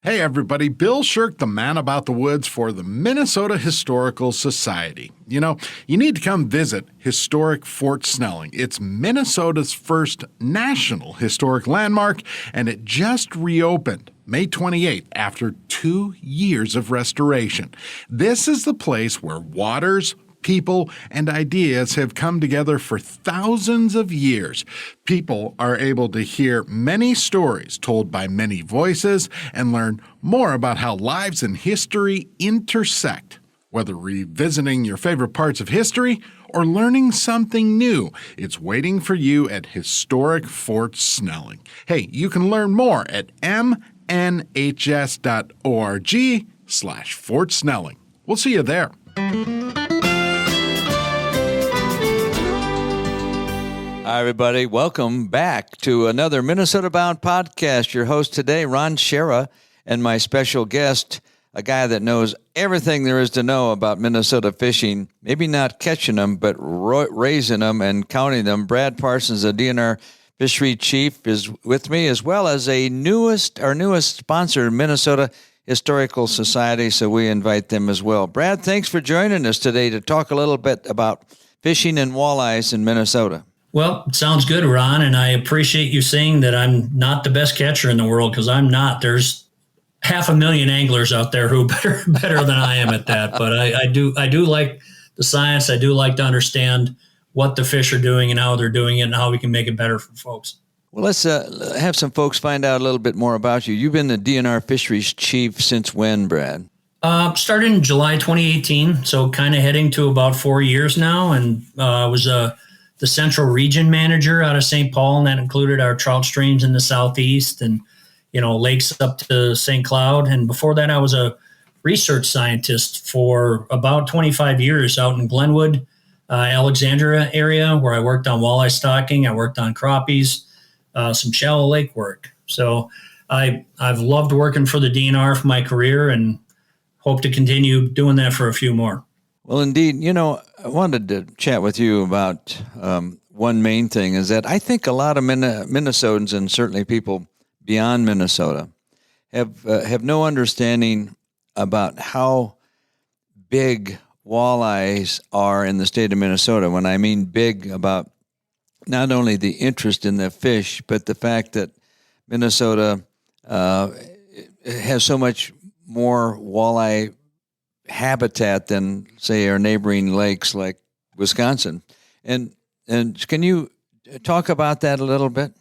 Hey everybody, Bill Shirk, the man about the woods for the Minnesota Historical Society. You need to come visit historic Fort Snelling. It's Minnesota's first national historic landmark, and it just reopened May 28th after 2 years of restoration. This is the place where waters, people, and ideas have come together for thousands of years. People are able to hear many stories told by many voices and learn more about how lives and history intersect. Whether revisiting your favorite parts of history or learning something new, it's waiting for you at historic Fort Snelling. Hey, you can learn more at mnhs.org/Fort Snelling. We'll see you there. Hi, everybody. Welcome back to another Minnesota Bound podcast. Your host today, Ron Schara, and my special guest, a guy that knows everything there is to know about Minnesota fishing, maybe not catching them, but raising them and counting them. Brad Parsons, the DNR Fisheries Chief, is with me, as well as our newest sponsor, Minnesota Historical Society, so we invite them as well. Brad, thanks for joining us today to talk a little bit about fishing and walleyes in Minnesota. Well, it sounds good, Ron, and I appreciate you saying that I'm not the best catcher in the world, because I'm not. There's 500,000 anglers out there who are better than I am at that. But I do like the science. I do like to understand what the fish are doing and how they're doing it and how we can make it better for folks. Well, let's have some folks find out a little bit more about you. You've been the DNR Fisheries Chief since when, Brad? Started in July 2018, so kind of heading to about 4 years now, and was the Central Region Manager out of St. Paul, and that included our trout streams in the southeast and, lakes up to St. Cloud. And before that, I was a research scientist for about 25 years out in Glenwood, Alexandria area, where I worked on walleye stocking. I worked on crappies, some shallow lake work. So I've loved working for the DNR for my career and hope to continue doing that for a few more. Well, indeed. I wanted to chat with you about one main thing is that I think a lot of Minnesotans, and certainly people beyond Minnesota, have no understanding about how big walleyes are in the state of Minnesota. When I mean big, about not only the interest in the fish, but the fact that Minnesota has so much more walleye habitat than, say, our neighboring lakes like Wisconsin. And can you talk about that a little bit?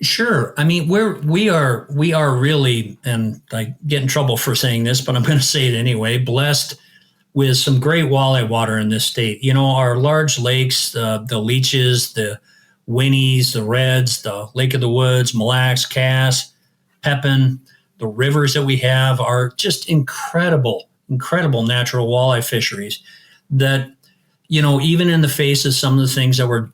Sure. I mean, we are really, and I get in trouble for saying this, but I'm going to say it anyway, blessed with some great walleye water in this state. Our large lakes, the Leeches, the Winnies, the Reds, the Lake of the Woods, Mille Lacs, Cass, Pepin, the rivers that we have are just incredible natural walleye fisheries that, even in the face of some of the things that we're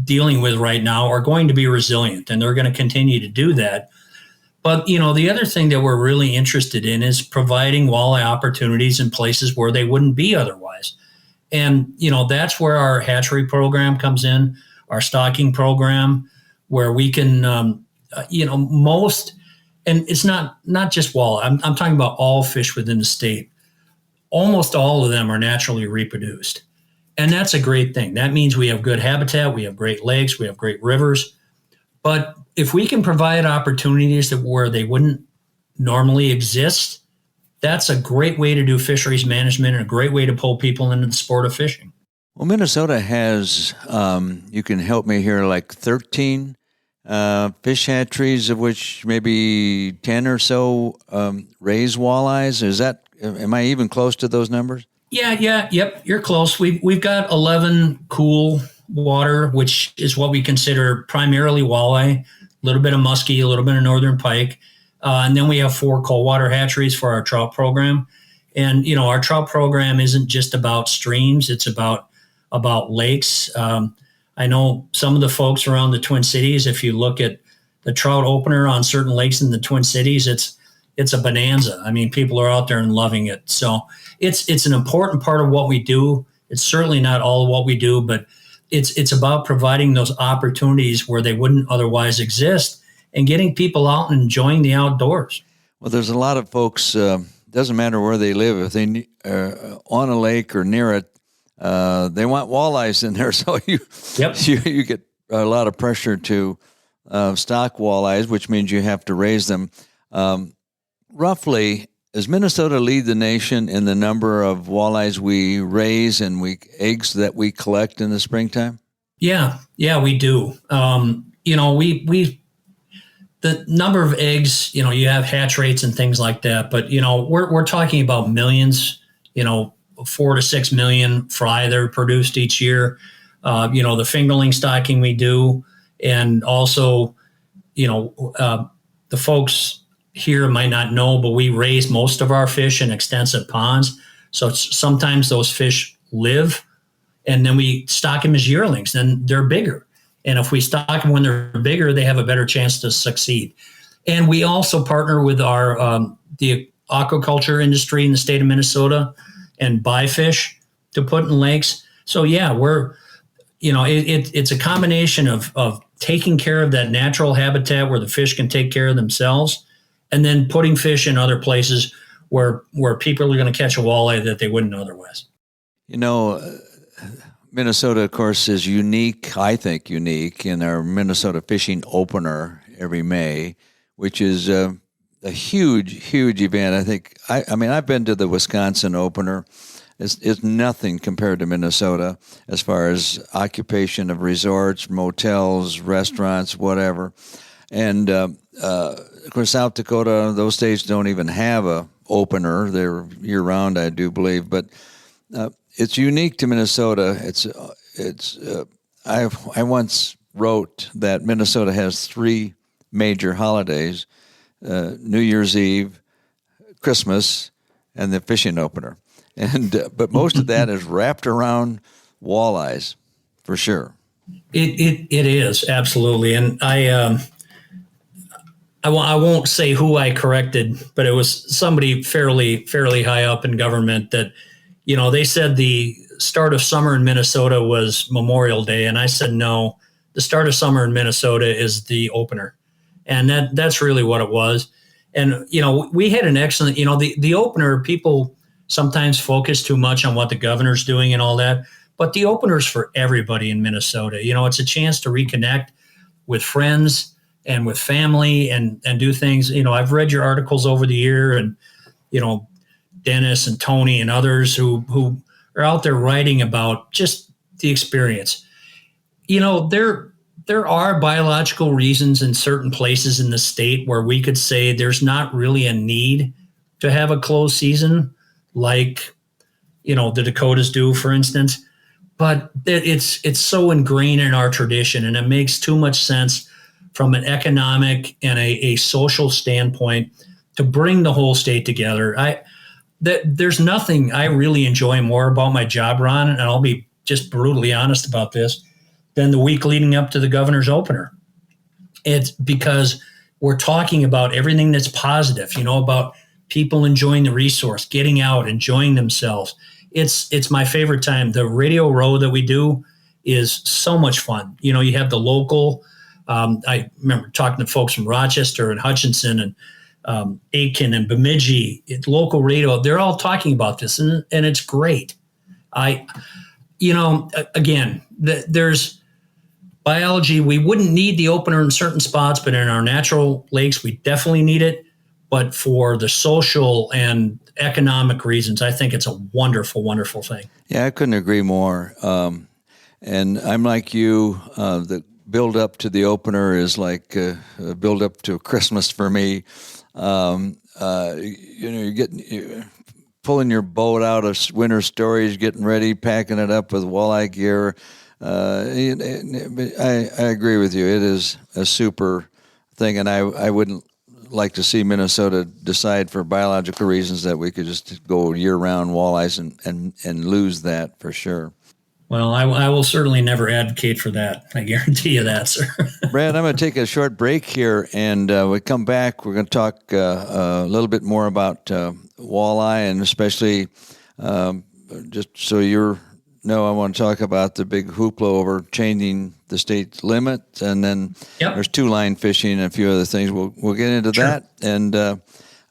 dealing with right now, are going to be resilient, and they're going to continue to do that. But, the other thing that we're really interested in is providing walleye opportunities in places where they wouldn't be otherwise. And, that's where our hatchery program comes in, our stocking program, where we can, and it's not just walleye. I'm talking about all fish within the state. Almost all of them are naturally reproduced. And that's a great thing. That means we have good habitat, we have great lakes, we have great rivers. But if we can provide opportunities where they wouldn't normally exist, that's a great way to do fisheries management and a great way to pull people into the sport of fishing. Well, Minnesota has, you can help me here, like 13 fish hatcheries, of which maybe 10 or so raise walleyes. Am I even close to those numbers? Yep, you're close. We've got 11 cool water, which is what we consider primarily walleye, a little bit of muskie, a little bit of northern pike. And then we have 4 cold water hatcheries for our trout program. And, our trout program isn't just about streams. It's about lakes. I know some of the folks around the Twin Cities, if you look at the trout opener on certain lakes in the Twin Cities, it's a bonanza. I mean, people are out there and loving it. So it's an important part of what we do. It's certainly not all of what we do, but it's about providing those opportunities where they wouldn't otherwise exist and getting people out and enjoying the outdoors. Well, there's a lot of folks. Doesn't matter where they live, if they on a lake or near it, they want walleyes in there. So you get a lot of pressure to stock walleyes, which means you have to raise them. Roughly, does Minnesota lead the nation in the number of walleyes we raise and eggs that we collect in the springtime? Yeah, we do. We the number of eggs, you have hatch rates and things like that, but we're talking about millions, 4 to 6 million fry that are produced each year. The fingerling stocking we do, and also, the folks here might not know, but we raise most of our fish in extensive ponds. So sometimes those fish live, and then we stock them as yearlings, then they're bigger. And if we stock them when they're bigger, they have a better chance to succeed. And we also partner with our the aquaculture industry in the state of Minnesota and buy fish to put in lakes. So we're, it's a combination of taking care of that natural habitat where the fish can take care of themselves, and then putting fish in other places where people are going to catch a walleye that they wouldn't otherwise. Minnesota, of course, is unique, I think unique, in our Minnesota Fishing Opener every May, which is a huge, huge event. I think, I've been to the Wisconsin Opener. It's nothing compared to Minnesota as far as occupation of resorts, motels, restaurants, whatever. And, of course, South Dakota, those states don't even have a opener. They're year-round, I do believe. But it's unique to Minnesota. I once wrote that Minnesota has 3 major holidays: New Year's Eve, Christmas, and the fishing opener. And but most of that is wrapped around walleyes, for sure. It is absolutely, and I won't say who I corrected, but it was somebody fairly high up in government that. They said the start of summer in Minnesota was Memorial Day, and I said no. The start of summer in Minnesota is the opener, and that's really what it was. And we had an excellent. The opener, people sometimes focus too much on what the governor's doing and all that, but the opener's for everybody in Minnesota. It's a chance to reconnect with friends and with family and do things. I've read your articles over the year, and Dennis and Tony and others who are out there writing about just the experience. There are biological reasons in certain places in the state where we could say there's not really a need to have a closed season like, the Dakotas do, for instance. But it's so ingrained in our tradition, and it makes too much sense from an economic and a social standpoint to bring the whole state together. There's nothing I really enjoy more about my job, Ron, and I'll be just brutally honest about this, than the week leading up to the governor's opener. It's because we're talking about everything that's positive, about people enjoying the resource, getting out, enjoying themselves. It's my favorite time. The Radio Row that we do is so much fun. You have the local. I remember talking to folks from Rochester and Hutchinson and Aiken and Bemidji, local radio. They're all talking about this, and it's great. There's biology. We wouldn't need the opener in certain spots, but in our natural lakes, we definitely need it. But for the social and economic reasons, I think it's a wonderful, wonderful thing. Yeah, I couldn't agree more. And I'm like you. The build up to the opener is like a build up to Christmas for me. You're pulling your boat out of winter storage, getting ready, packing it up with walleye gear. I agree with you. It is a super thing, and I wouldn't like to see Minnesota decide for biological reasons that we could just go year-round walleyes and lose that for sure. Well, I will certainly never advocate for that. I guarantee you that, sir. Brad, I'm going to take a short break here, and we come back. We're going to talk a little bit more about walleye, and especially just so I want to talk about the big hoopla over changing the state limit, and then there's two-line fishing and a few other things. We'll get into that, and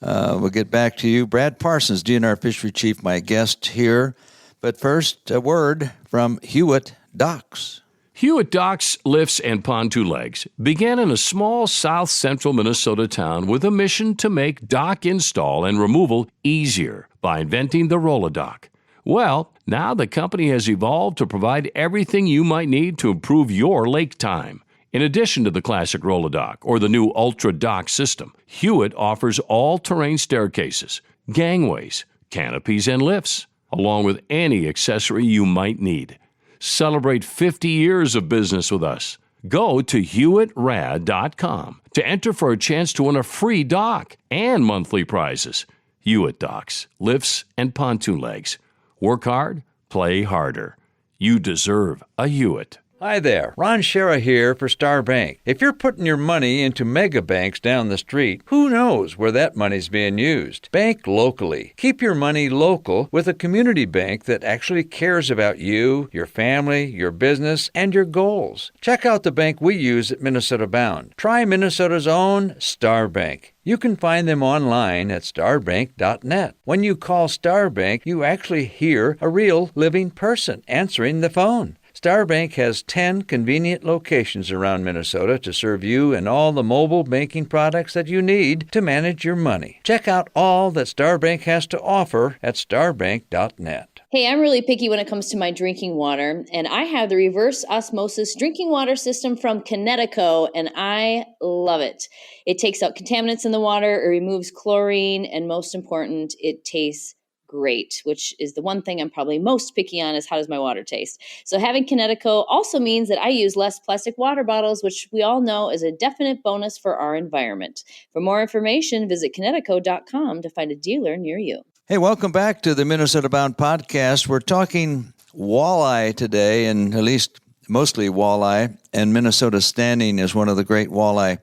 We'll get back to you. Brad Parsons, DNR Fisheries Chief, my guest here. But first, a word from Hewitt Docks. Hewitt Docks, Lifts, and Pontoon Legs began in a small south-central Minnesota town with a mission to make dock install and removal easier by inventing the Roll-A-Dock. Well, now the company has evolved to provide everything you might need to improve your lake time. In addition to the classic Roll-A-Dock or the new Ultra Dock system, Hewitt offers all-terrain staircases, gangways, canopies, and lifts, along with any accessory you might need. Celebrate 50 years of business with us. Go to HewittRad.com to enter for a chance to win a free dock and monthly prizes. Hewitt Docks, Lifts, and Pontoon Legs. Work hard, play harder. You deserve a Hewitt. Hi there, Ron Schara here for Star Bank. If you're putting your money into mega banks down the street, who knows where that money's being used? Bank locally. Keep your money local with a community bank that actually cares about you, your family, your business, and your goals. Check out the bank we use at Minnesota Bound. Try Minnesota's own Star Bank. You can find them online at starbank.net. When you call Star Bank, you actually hear a real living person answering the phone. Star Bank has 10 convenient locations around Minnesota to serve you and all the mobile banking products that you need to manage your money. Check out all that Star Bank has to offer at starbank.net. Hey, I'm really picky when it comes to my drinking water, and I have the reverse osmosis drinking water system from Connecticut, and I love it. It takes out contaminants in the water, it removes chlorine, and most important, it tastes great, which is the one thing I'm probably most picky on is how does my water taste. So having Connecticut also means that I use less plastic water bottles, which we all know is a definite bonus for our environment. For more information, visit Connecticut.com to find a dealer near you. Hey, welcome back to the Minnesota Bound podcast. We're talking walleye today, and at least mostly walleye, and Minnesota standing as one of the great walleye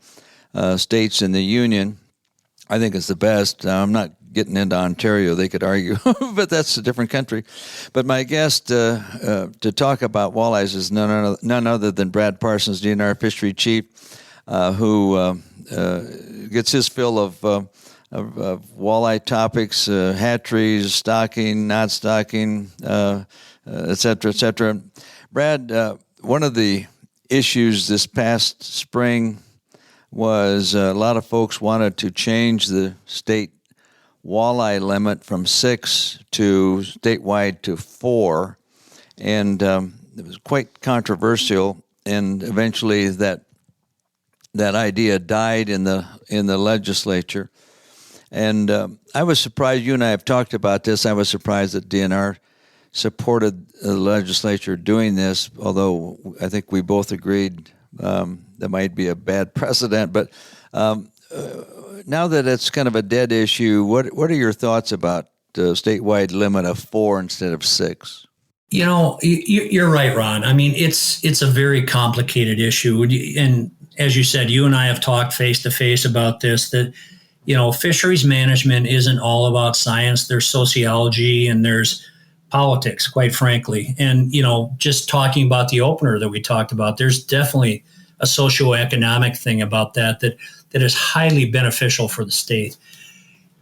states in the union. I think it's the best. I'm not getting into Ontario, they could argue, but that's a different country. But my guest to talk about walleyes is none other than Brad Parsons, DNR Fisheries Chief, who gets his fill of walleye topics, hatcheries, stocking, not stocking, et cetera, et cetera. Brad, one of the issues this past spring was a lot of folks wanted to change the state walleye limit from 6 to statewide to 4, and it was quite controversial. And eventually, that idea died in the legislature. And I was surprised. You and I have talked about this. I was surprised that DNR supported the legislature doing this, although I think we both agreed that might be a bad precedent. But now that it's kind of a dead issue, what are your thoughts about the statewide limit of 4 instead of 6? You know, you're right, Ron. I mean, it's a very complicated issue. And as you said, you and I have talked face to face about this, that, you know, fisheries management isn't all about science. There's sociology and there's politics, quite frankly. And, you know, just talking about the opener that we talked about, there's definitely a socioeconomic thing about that is highly beneficial for the state.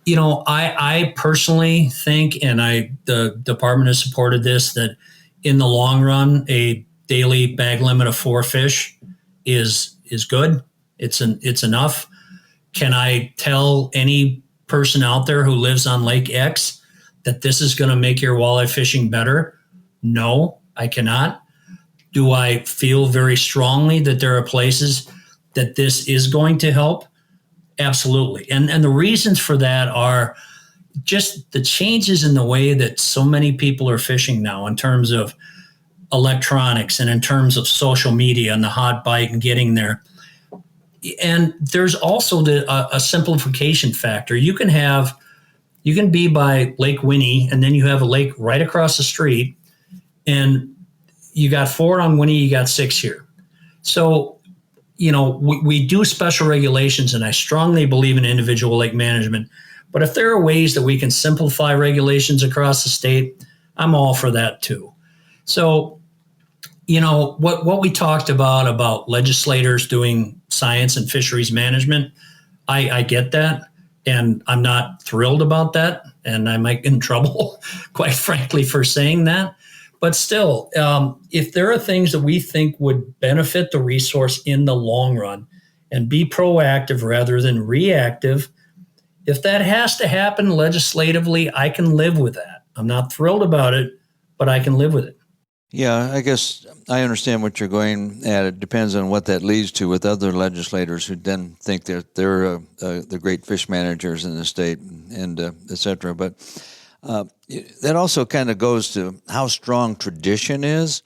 You know, I personally think, and the department has supported this, that in the long run, a daily bag limit of 4 fish is good. It's enough. Can I tell any person out there who lives on Lake X that this is going to make your walleye fishing better? No, I cannot. Do I feel very strongly that there are places that this is going to help? Absolutely. And the reasons for that are just the changes in the way that so many people are fishing now in terms of electronics and in terms of social media and the hot bite and getting there. And there's also a simplification factor. You can be by Lake Winnie, and then you have a lake right across the street, and you got 4 on Winnie, you got 6 here. So, you know, we do special regulations, and I strongly believe in individual lake management. But if there are ways that we can simplify regulations across the state, I'm all for that too. So, you know, what we talked about legislators doing science and fisheries management, I get that. And I'm not thrilled about that. And I might get in trouble, quite frankly, for saying that. But still, if there are things that we think would benefit the resource in the long run and be proactive rather than reactive, if that has to happen legislatively, I can live with that. I'm not thrilled about it, but I can live with it. Yeah, I guess I understand what you're going at. It depends on what that leads to with other legislators who then think they're the great fish managers in the state and et cetera. But that also kind of goes to how strong tradition is.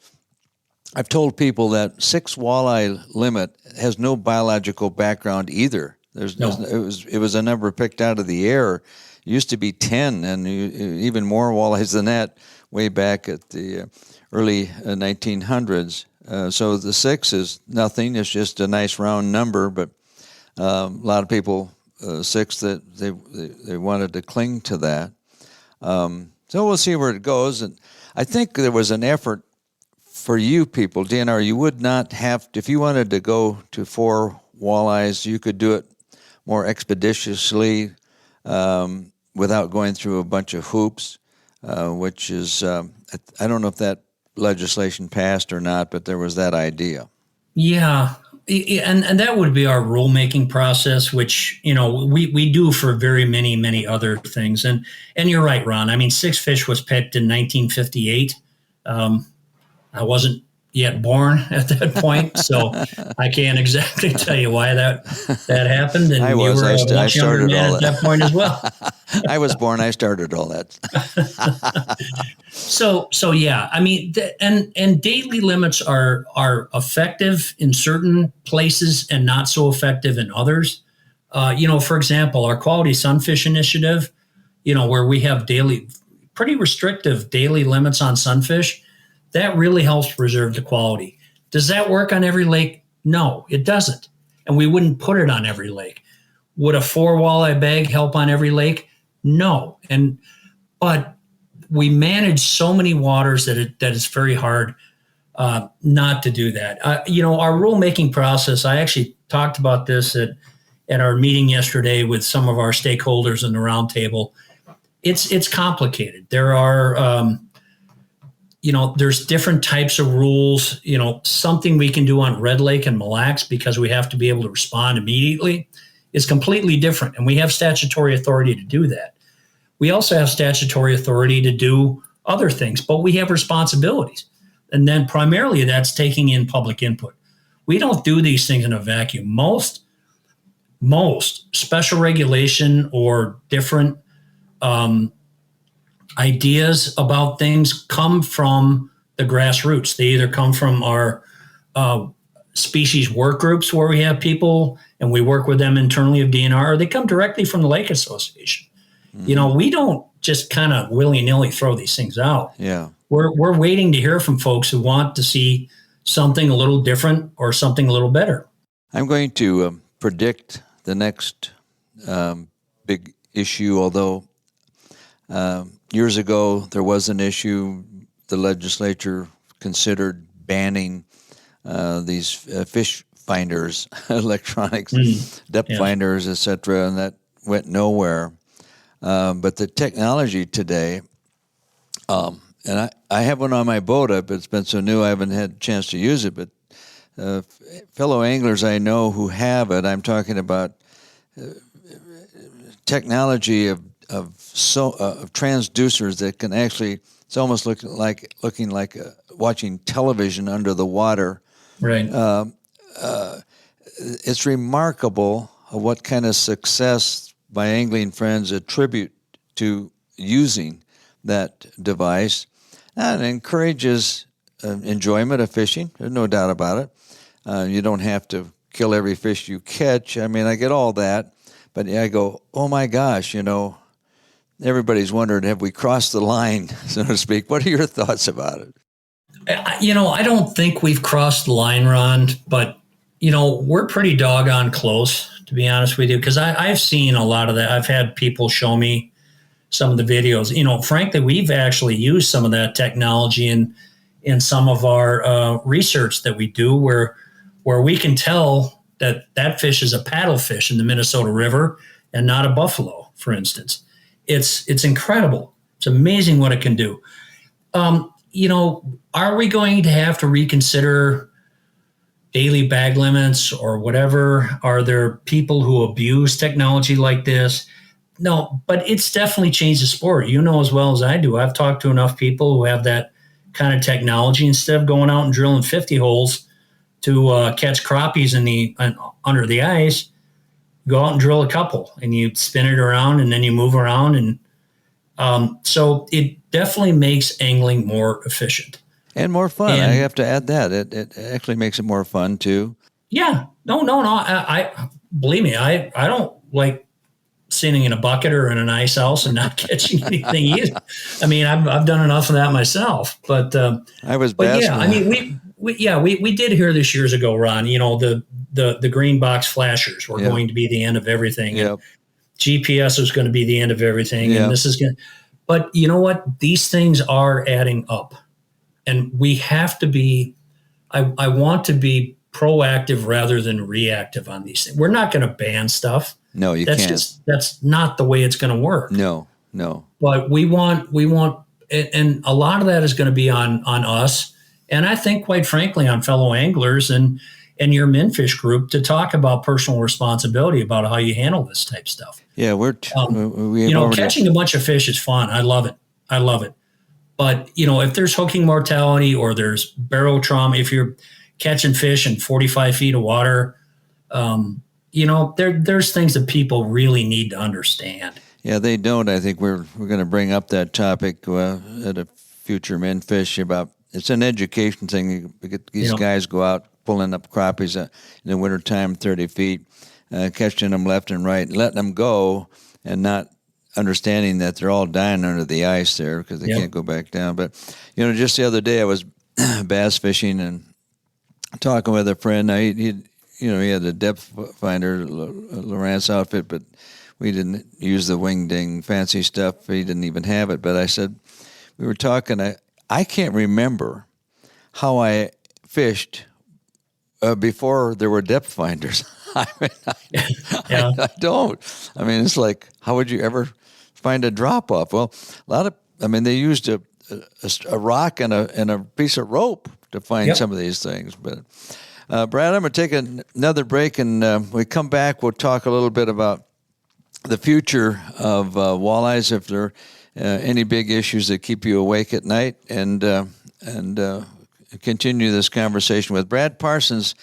I've told people that 6 walleye limit has no biological background either. It was a number picked out of the air. It used to be 10, and even more walleyes than that way back at the early 1900s. So the 6 is nothing. It's just a nice round number, but a lot of people 6 that they wanted to cling to that. So we'll see where it goes. And I think there was an effort for you people, DNR. You would not have to, if you wanted to go to 4 walleyes, you could do it more expeditiously without going through a bunch of hoops, which is I don't know if that legislation passed or not, but there was that idea. Yeah. And that would be our rulemaking process, which, we do for very many other things. And you're right, Ron. I mean, 6 fish was picked in 1958. I wasn't yet born at that point, so I can't exactly tell you why that happened. And I you were I much younger started man all at that. that point as well. I was born. I started all that. So yeah, I mean, and daily limits are effective in certain places and not so effective in others. For example, our Quality Sunfish Initiative, where we have pretty restrictive daily limits on sunfish, that really helps preserve the quality. Does that work on every lake? No, it doesn't. And we wouldn't put it on every lake. Would a 4 walleye bag help on every lake? No. But we manage so many waters that it's very hard not to do that. Our rulemaking process, I actually talked about this at our meeting yesterday with some of our stakeholders in the roundtable. It's complicated. There are there's different types of rules. Something we can do on Red Lake and Mille Lacs because we have to be able to respond immediately is completely different. And we have statutory authority to do that. We also have statutory authority to do other things, but we have responsibilities. And then primarily that's taking in public input. We don't do these things in a vacuum. Most special regulation or different ideas about things come from the grassroots. They either come from our species work groups where we have people and we work with them internally of DNR, or they come directly from the Lake Association. We don't just kind of willy-nilly throw these things out. Yeah. We're waiting to hear from folks who want to see something a little different or something a little better. I'm going to predict the next big issue, although years ago there was an issue. The legislature considered banning these fish finders, electronics, depth finders, etc., and that went nowhere. But the technology today, and I have one on my boat, but it's been so new I haven't had a chance to use it, but fellow anglers I know who have it, I'm talking about technology of transducers that can actually, it's almost looking like watching television under the water. Right. It's remarkable what kind of success my angling friends attribute to using that device, and it encourages enjoyment of fishing. There's no doubt about it. You don't have to kill every fish you catch. I mean, I get all that, but I go, oh my gosh, everybody's wondered, have we crossed the line, so to speak? What are your thoughts about it? I don't think we've crossed the line, Ron, but, we're pretty doggone close, to be honest with you, because I've seen a lot of that. I've had people show me some of the videos. Frankly, we've actually used some of that technology in some of our research that we do where we can tell that fish is a paddlefish in the Minnesota River, and not a buffalo, for instance. It's incredible. It's amazing what it can do. Are we going to have to reconsider daily bag limits or whatever? Are there people who abuse technology like this? No, but it's definitely changed the sport. You know as well as I do. I've talked to enough people who have that kind of technology. Instead of going out and drilling 50 holes to catch crappies under the ice, go out and drill a couple, and you spin it around, and then you move around, and so it definitely makes angling more efficient and more fun. I have to add that it actually makes it more fun too. Yeah, no. I believe me. I don't like sitting in a bucket or in an ice house and not catching anything either. I mean, I've done enough of that myself. But I was. But yeah, I mean, we did hear this years ago, Ron. The green box flashers were going to be the end of everything. Yep. GPS was going to be the end of everything, and this is going. But you know what? These things are adding up, and we have to be. I want to be proactive rather than reactive on these things. We're not going to ban stuff. No, you can't. That's not the way it's going to work. No. But we want, and a lot of that is going to be on us, and I think, quite frankly, on fellow anglers and your Minfish group to talk about personal responsibility about how you handle this type stuff. Yeah, catching a bunch of fish is fun. I love it. But if there's hooking mortality or there's barrel trauma, if you're catching fish in 45 feet of water, there's things that people really need to understand. Yeah, they don't. I think we're going to bring up that topic at a future Minfish about. It's an education thing. These guys go out pulling up crappies in the wintertime, 30 feet, catching them left and right, letting them go, and not understanding that they're all dying under the ice there because they can't go back down. But just the other day I was bass fishing and talking with a friend. He had a depth finder, Lawrence outfit, but we didn't use the wing ding fancy stuff. He didn't even have it. But I said, we were talking, I can't remember how I fished before there were depth finders. I don't. I mean, it's like, how would you ever find a drop off? Well, they used a rock and a piece of rope to find some of these things. But Brad, I'm going to take another break, and when we come back, we'll talk a little bit about the future of walleyes, if there are any big issues that keep you awake at night, and continue this conversation with Brad Parsons,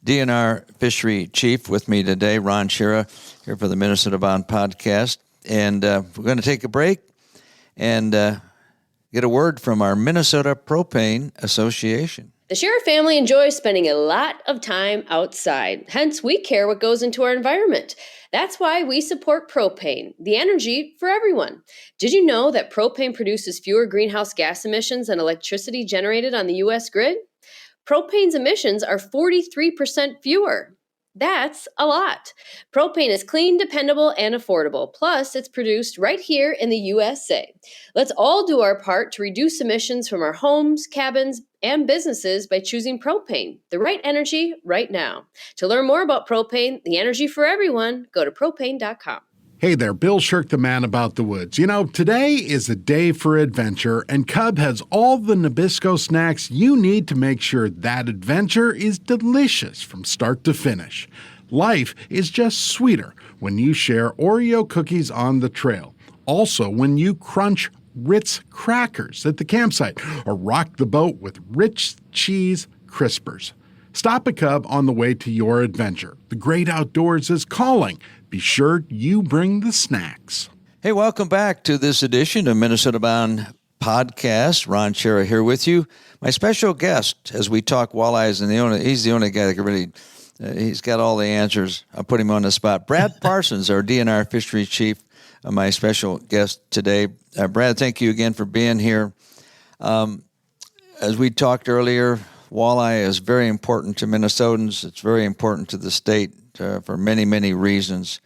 DNR Fisheries Chief, with me today. Ron Schara here for the Minnesota Bound Podcast. And we're going to take a break and get a word from our Minnesota Propane Association. The Schara family enjoys spending a lot of time outside. Hence, we care what goes into our environment. That's why we support propane, the energy for everyone. Did you know that propane produces fewer greenhouse gas emissions than electricity generated on the U.S. grid? Propane's emissions are 43% fewer. That's a lot. Propane is clean, dependable, and affordable. Plus, it's produced right here in the USA. Let's all do our part to reduce emissions from our homes, cabins, and businesses by choosing propane, the right energy right now. To learn more about propane, the energy for everyone, go to propane.com. Hey there, Bill Shirk, the man about the woods. Today is a day for adventure, and Cub has all the Nabisco snacks you need to make sure that adventure is delicious from start to finish. Life is just sweeter when you share Oreo cookies on the trail. Also, when you crunch Ritz crackers at the campsite or rock the boat with rich cheese crispers. Stop a Cub on the way to your adventure. The great outdoors is calling. Be sure you bring the snacks. Hey, welcome back to this edition of Minnesota Bound Podcast. Ron Schara here with you. My special guest as we talk walleyes, and he's the only guy that can really, he's got all the answers. I'll put him on the spot. Brad Parsons, our DNR Fisheries Chief, my special guest today. Brad, thank you again for being here. As we talked earlier, walleye is very important to Minnesotans. It's very important to the state for many, many reasons.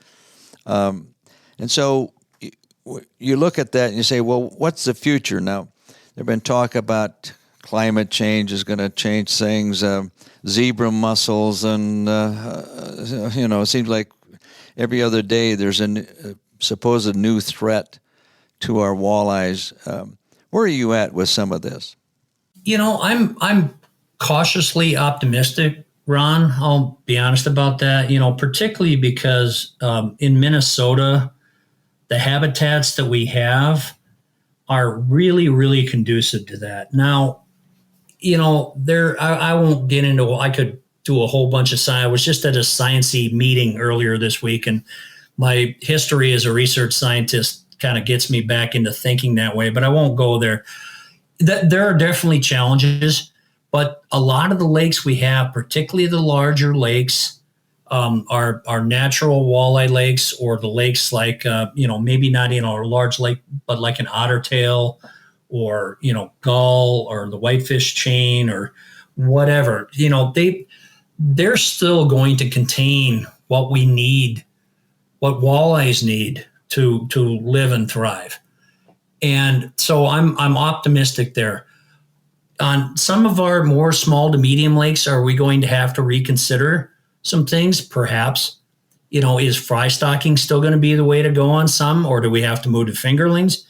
And so you look at that and you say, well, what's the future? Now, there's been talk about climate change is going to change things, zebra mussels, and, it seems like every other day there's a supposed new threat to our walleyes. Where are you at with some of this? I'm cautiously optimistic, Ron. I'll be honest about that. Particularly because in Minnesota, the habitats that we have are really, really conducive to that. Now, I won't get into. I could do a whole bunch of science. I was just at a sciencey meeting earlier this week, and my history as a research scientist kind of gets me back into thinking that way. But I won't go there. There are definitely challenges, but a lot of the lakes we have, particularly the larger lakes, are natural walleye lakes, or the lakes like maybe not a large lake, but like an ottertail, or gull, or the whitefish chain, or whatever. They're still going to contain what we need, what walleyes need to live and thrive. And so I'm optimistic there. On some of our more small to medium lakes, are we going to have to reconsider some things? Perhaps. Is fry stocking still going to be the way to go on some, or do we have to move to fingerlings?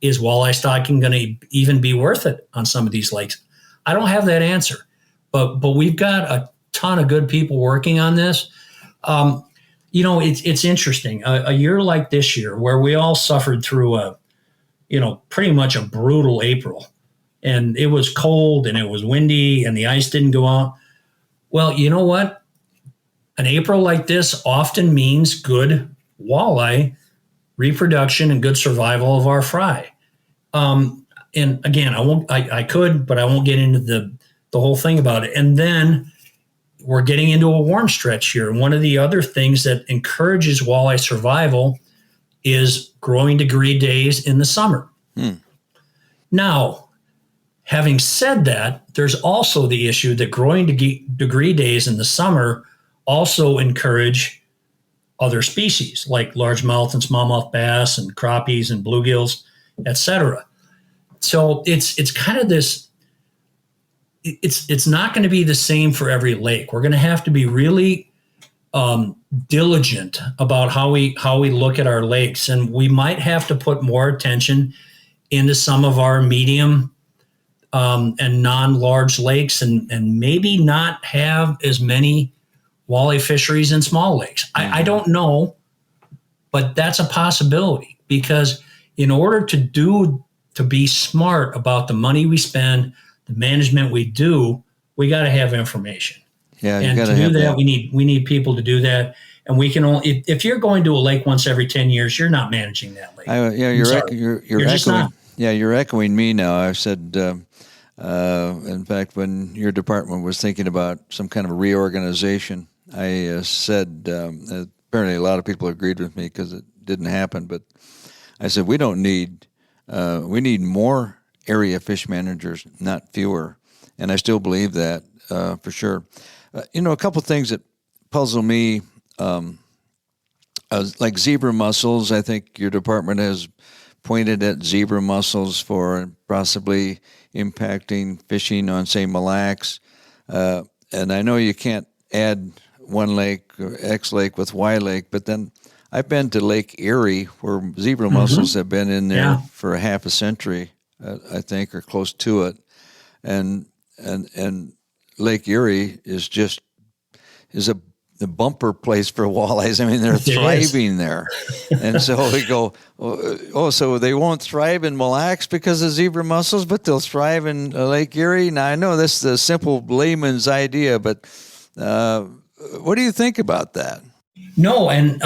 Is walleye stocking going to even be worth it on some of these lakes? I don't have that answer, but we've got a ton of good people working on this. It's interesting. A year like this year, where we all suffered through pretty much a brutal April, and it was cold and it was windy and the ice didn't go out. Well, you know what? An April like this often means good walleye reproduction and good survival of our fry. And again, I could, but I won't get into the whole thing about it. And then we're getting into a warm stretch here. And one of the other things that encourages walleye survival is growing degree days in the summer. Now, having said that, there's also the issue that growing degree days in the summer also encourage other species like largemouth and smallmouth bass and crappies and bluegills, etc. So it's kind of this. It's not going to be the same for every lake. We're going to have to be really diligent about how we look at our lakes, and we might have to put more attention into some of our medium and non-large lakes, and maybe not have as many walleye fisheries in small lakes. I don't know, but that's a possibility, because in order to be smart about the money we spend, the management we do, we got to have information. Yeah, and to do that, we need people to do that. And we can only, if you're going to a lake once every 10 years, you're not managing that lake. You're just echoing. not. Yeah, you're echoing me now. I've said, in fact, when your department was thinking about some kind of reorganization, I said, apparently a lot of people agreed with me because it didn't happen, but I said, we need more area fish managers, not fewer. And I still believe that for sure. A couple of things that puzzle me, like zebra mussels. I think your department has pointed at zebra mussels for possibly impacting fishing on, say, Mille Lacs. And I know you can't add one lake, or X lake with Y lake, but then I've been to Lake Erie where zebra mussels have been in there for a half a century, I think, or close to it. And Lake Erie is the bumper place for walleyes. I mean, they're thriving there. And so we go, so they won't thrive in Mille Lacs because of zebra mussels, but they'll thrive in Lake Erie? Now, I know this is a simple layman's idea, but what do you think about that? No, and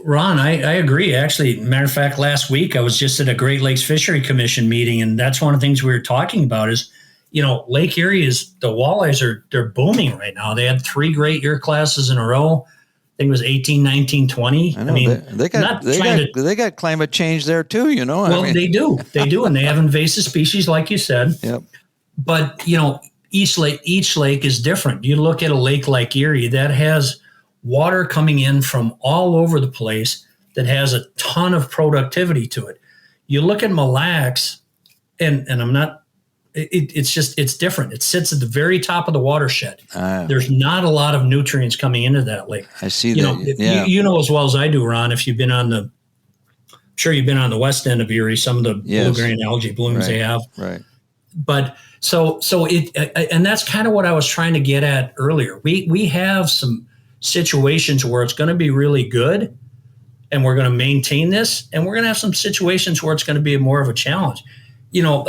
Ron, I agree. Actually, matter of fact, last week I was just at a Great Lakes Fishery Commission meeting, and that's one of the things we were talking about is, Lake Erie the walleyes they're booming right now. They had 3 great year classes in a row. I think it was 18, 19, 20. I mean, they got climate change there too, Well, they do, and they have invasive species, like you said. Yep. But each lake is different. You look at a lake like Erie that has water coming in from all over the place that has a ton of productivity to it. You look at Mille Lacs, and I'm not it's different. It sits at the very top of the watershed. Ah. There's not a lot of nutrients coming into that lake. I see You know, that. Yeah. you know as well as I do, Ron, if you've been on the, I'm sure you've been on the west end of Erie, some of the Yes. blue-green algae blooms they have. Right. But so and that's kind of what I was trying to get at earlier. We have some situations where it's going to be really good and we're going to maintain this, and we're going to have some situations where it's going to be more of a challenge. You know,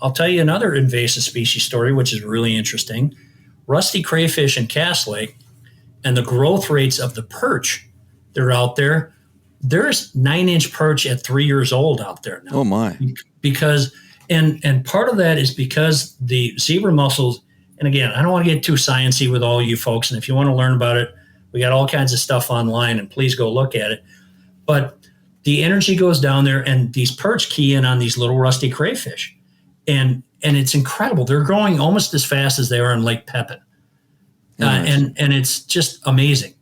I'll tell you another invasive species story, which is really interesting. Rusty crayfish in Cass Lake and the growth rates of the perch that are out there. There's 9-inch perch at 3 years old out there now. Oh my! Because and part of that is because the zebra mussels. And again, I don't want to get too sciencey with all you folks. And if you want to learn about it, we got all kinds of stuff online, and please go look at it. But the energy goes down there, and these perch key in on these little rusty crayfish, and it's incredible. They're growing almost as fast as they are in Lake Pepin, and it's just amazing.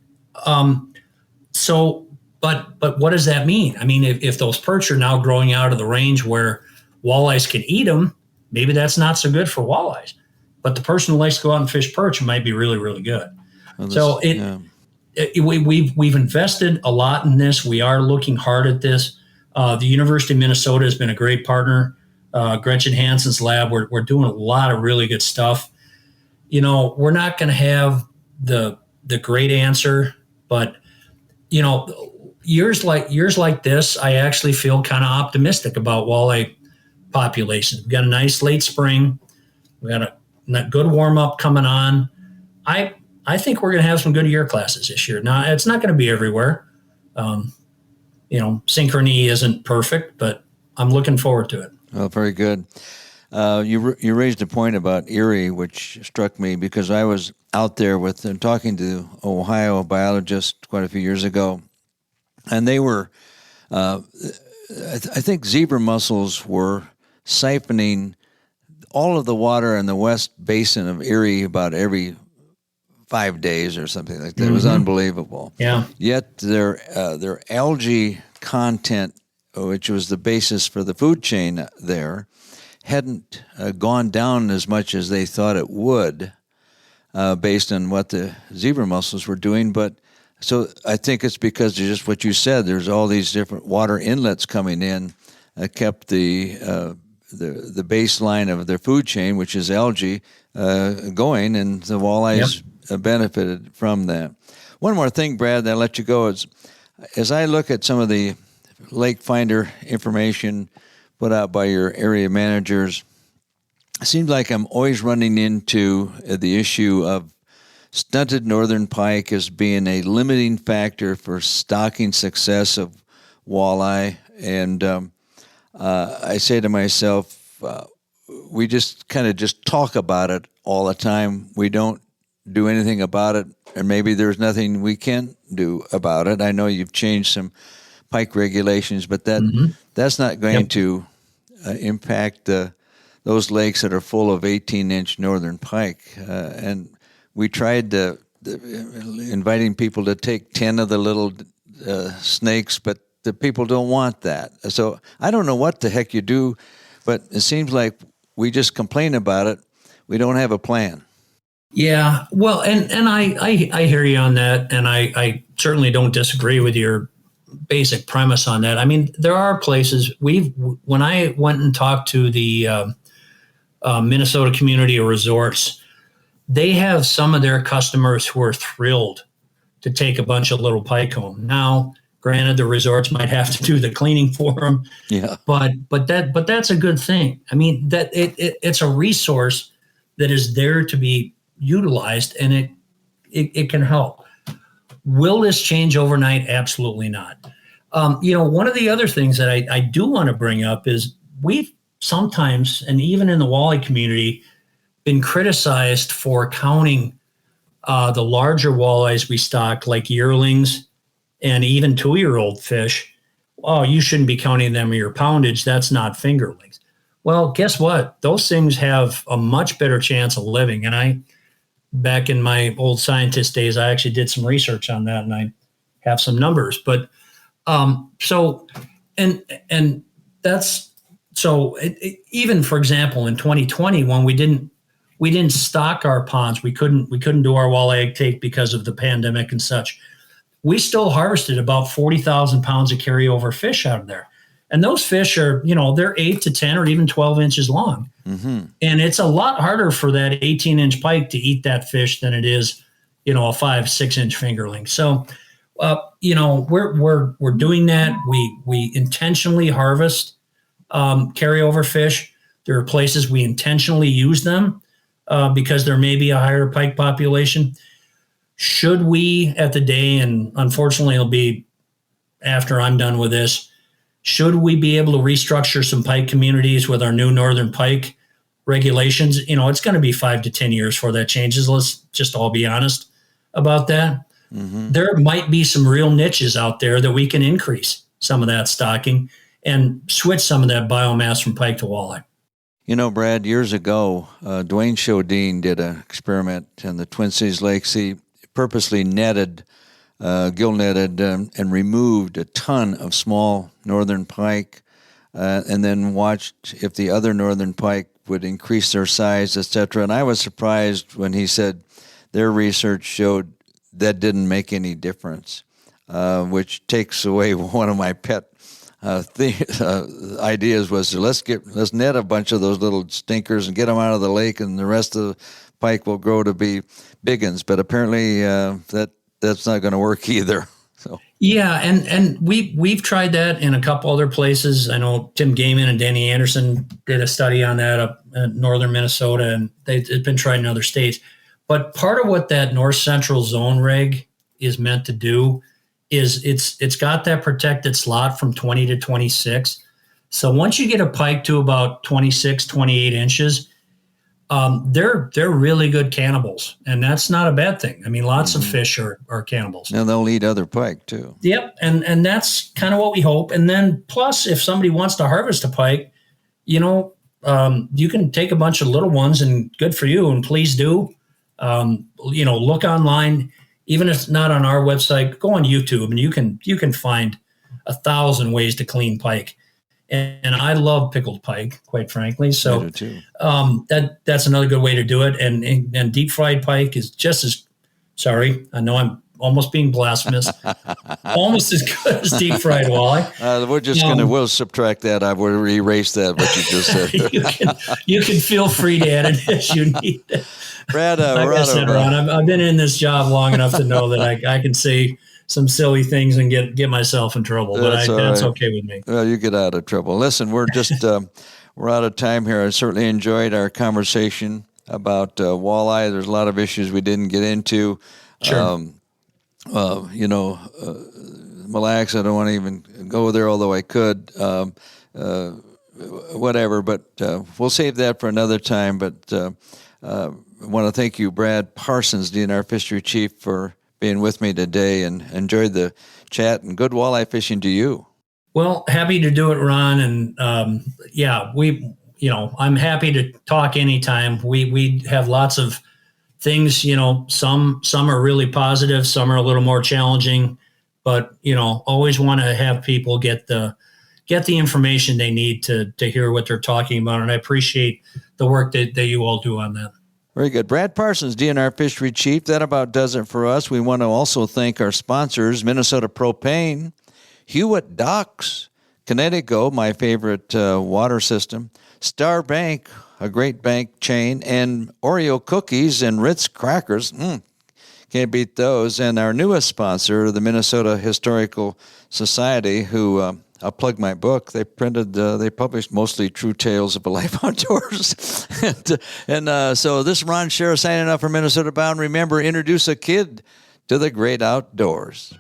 But what does that mean? I mean, if those perch are now growing out of the range where walleyes can eat them, maybe that's not so good for walleyes. But the person who likes to go out and fish perch might be really, really good. Well, so we've invested a lot in this. We are looking hard at this. The University of Minnesota has been a great partner. Gretchen Hansen's lab, we're doing a lot of really good stuff. You know, we're not going to have the great answer, but you know, years like this, I actually feel kind of optimistic about walleye populations. We've got a nice late spring. We got a good warm up coming on. I think we're going to have some good year classes this year. Now, it's not going to be everywhere. You know, synchrony isn't perfect, but I'm looking forward to it. Oh, very good. You raised a point about Erie, which struck me because I was out there talking to Ohio biologists quite a few years ago, and they were, I think zebra mussels were siphoning all of the water in the west basin of Erie about every 5 days or something like that. Mm-hmm. It was unbelievable. Yeah. Yet their algae content, which was the basis for the food chain there, hadn't gone down as much as they thought it would, based on what the zebra mussels were doing. But so I think it's because of just what you said. There's all these different water inlets coming in, kept the baseline of their food chain, which is algae, going, and the walleyes benefited from that. One more thing, Brad, that I'll let you go is, as I look at some of the Lake Finder information put out by your area managers, it seems like I'm always running into the issue of stunted northern pike as being a limiting factor for stocking success of walleye. And I say to myself, we just kind of just talk about it all the time. We don't do anything about it, and maybe there's nothing we can do about it. I know you've changed some pike regulations, but that's not going to impact those lakes that are full of 18-inch northern pike. And we tried inviting people to take 10 of the little snakes, but the people don't want that. So I don't know what the heck you do, but it seems like we just complain about it. We don't have a plan. Yeah, well, and I hear you on that, and I certainly don't disagree with your basic premise on that. I mean, there are places when I went and talked to the Minnesota Community of Resorts, they have some of their customers who are thrilled to take a bunch of little pike home. Now, granted, the resorts might have to do the cleaning for them. Yeah. But that's a good thing. I mean, that it's a resource that is there to be utilized, and it can help. Will this change overnight? Absolutely not. One of the other things that I do want to bring up is we've sometimes, and even in the walleye community, been criticized for counting the larger walleyes we stock, like yearlings and even 2-year-old fish. Oh, you shouldn't be counting them in your poundage. That's not fingerlings. Well, guess what? Those things have a much better chance of living. And back in my old scientist days, I actually did some research on that, and I have some numbers. But and that's even for example, in 2020, when we didn't stock our ponds, we couldn't do our walleye egg take because of the pandemic and such. We still harvested about 40,000 pounds of carryover fish out of there. And those fish are, they're 8 to 10 or even 12 inches long. Mm-hmm. And it's a lot harder for that 18-inch pike to eat that fish than it is, a 5-6 inch fingerling. So, we're doing that. We intentionally harvest carryover fish. There are places we intentionally use them because there may be a higher pike population. Should we at the day, and unfortunately it'll be after I'm done with this, should we be able to restructure some pike communities with our new northern pike regulations? It's going to be 5 to 10 years before that changes. Let's just all be honest about that. Mm-hmm. There might be some real niches out there that we can increase some of that stocking and switch some of that biomass from pike to walleye. Brad, years ago, Dwayne Shodine did an experiment in the Twin Cities Lakes. He purposely netted, gill netted, and removed a ton of small northern pike, and then watched if the other northern pike would increase their size, etc. And I was surprised when he said their research showed that didn't make any difference, which takes away one of my pet ideas was let's net a bunch of those little stinkers and get them out of the lake, and the rest of the pike will grow to be big ones. But apparently that's not going to work either. So yeah, and we've tried that in a couple other places. I know Tim Gaiman and Danny Anderson did a study on that up in northern Minnesota, and it's been tried in other states. But part of what that north central zone reg is meant to do is it's got that protected slot from 20 to 26. So once you get a pike to about 26, 28 inches, they're really good cannibals, and that's not a bad thing. I mean, lots of fish are cannibals. And they'll eat other pike too. Yep, and that's kind of what we hope. And then plus, if somebody wants to harvest a pike, you can take a bunch of little ones, and good for you, and please do. Look online. Even if it's not on our website, go on YouTube, and you can find 1,000 ways to clean pike. And I love pickled pike, quite frankly. So I do too. That's another good way to do it. And deep fried pike is just as, sorry, I know I'm almost being blasphemous, almost as good as deep fried walleye. We're just we'll subtract that. I will erase that, what you just said. you can feel free to add it as you need. Brad, like I said, Ron, I've been in this job long enough to know that I can say some silly things and get myself in trouble, but that's okay with me. Well, you get out of trouble. Listen, we're just we're out of time here. I certainly enjoyed our conversation about walleye. There's a lot of issues we didn't get into. Sure. Mille Lacs, I don't want to even go there, although I could. Whatever, but we'll save that for another time. But I want to thank you, Brad Parsons, DNR Fisheries Chief, for being with me today, and enjoyed the chat, and good walleye fishing to you. Well, happy to do it, Ron. And I'm happy to talk anytime. We have lots of things, some are really positive, some are a little more challenging, but, always want to have people get the information they need to hear what they're talking about. And I appreciate the work that you all do on that. Very good. Brad Parsons, DNR Fisheries Chief. That about does it for us. We want to also thank our sponsors, Minnesota Propane, Hewitt Docks, Connecticut, my favorite water system, Star Bank, a great bank chain, and Oreo cookies and Ritz crackers. Can't beat those. And our newest sponsor, the Minnesota Historical Society, who I'll plug my book. They published mostly true tales of a life outdoors. and so this is Ron Schara signing off for Minnesota Bound. Remember, introduce a kid to the great outdoors.